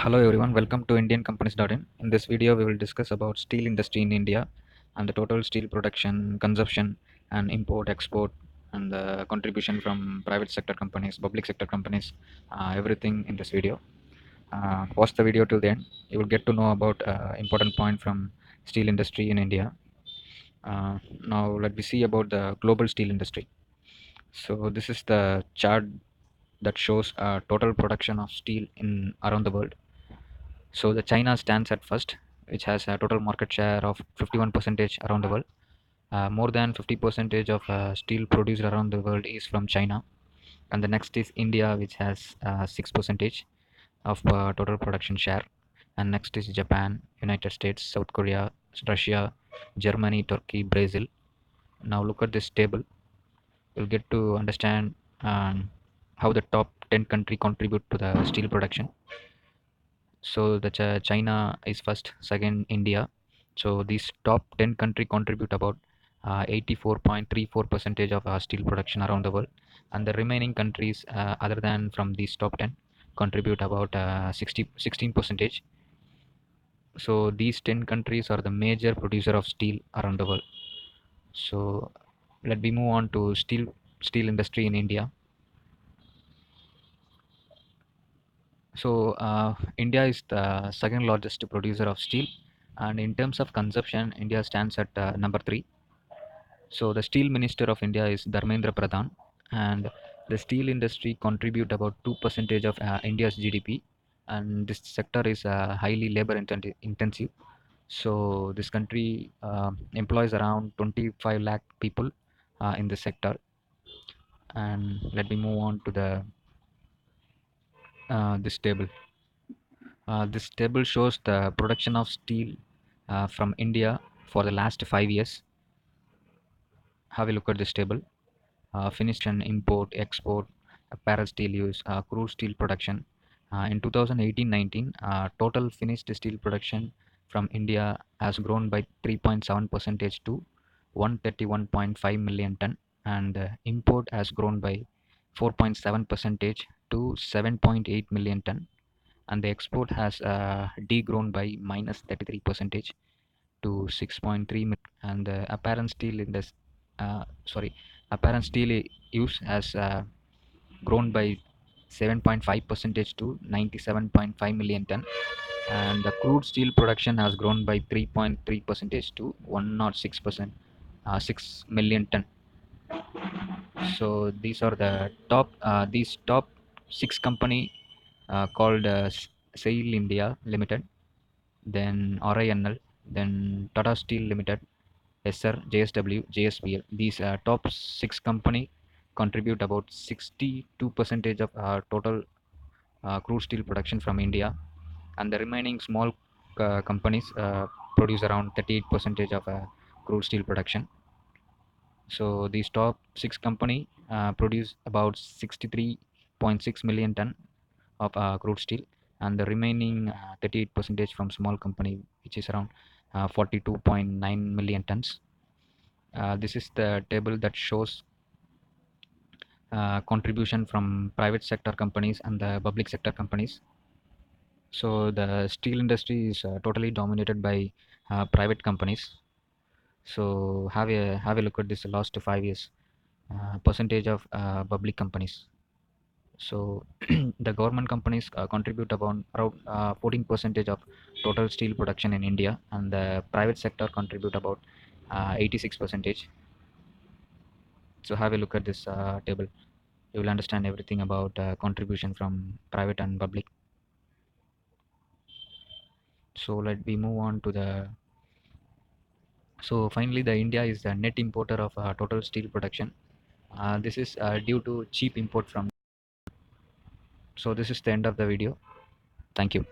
Hello everyone, welcome to indiancompanies.in. In this video, we will discuss about steel industry in India and the total steel production, consumption, and import, export, and the contribution from private sector companies, public sector companies, everything in this video. Watch the video till the end. You will get to know about important point from steel industry in India. Now let me see about the global steel industry. So this is the chart that shows total production of steel in around the world. So the China stands at first, which has a total market share of 51 percentage around the world. More than 50 percentage of steel produced around the world is from China, and the next is India, which has 6 percentage of total production share, and next is Japan, United States, South Korea, Russia, Germany, Turkey, Brazil. Now look at this table. You'll get to understand how the top 10 country contribute to the steel production. So the China is first, second India. So these top 10 country contribute about 84.34 percentage of steel production around the world, and the remaining countries other than from these top 10 contribute about 16 percentage. So these 10 countries are the major producer of steel around the world. So let me move on to steel industry in India. So India is the second largest producer of steel, and in terms of consumption, India stands at number three. So the steel minister of India is Dharmendra Pradhan, and the steel industry contribute about 2% of India's GDP, and this sector is highly labor intensive. So this country employs around 25 lakh people in this sector. And let me move on to the this table. This table shows the production of steel from India for the last 5 years. Have a look at this table. Finished and import, export, apparel steel use, crude steel production. In 2018-19, total finished steel production from India has grown by 3.7 percentage to 131.5 million ton, and import has grown by 4.7 percentage to 7.8 million ton, and the export has degrown by minus 33 percentage to 6.3 million, and the apparent steel in this apparent steel use has grown by 7.5 percentage to 97.5 million ton, and the crude steel production has grown by 3.3 percentage to 106%, 6 million ton. So these are the top these top six company called Sail India Limited, then RINL, then Tata Steel Limited, SR, JSW, JSPL. These top six company contribute about 62 percentage of total crude steel production from India, and the remaining small companies produce around 38 percentage of crude steel production. So these top six company produce about 63.6 million ton of crude steel, and the remaining 38 percentage from small company, which is around 42.9 million tons. This is the table that shows contribution from private sector companies and the public sector companies. So the steel industry is totally dominated by private companies. So have a look at this last 5 years percentage of public companies. So the government companies contribute about around 14 percentage of total steel production in India, and the private sector contribute about 86 percentage. So have a look at this table. You will understand everything about contribution from private and public. So let me move on to the. So finally, the India is the net importer of total steel production. This is due to cheap import from. So this is the end of the video. Thank you.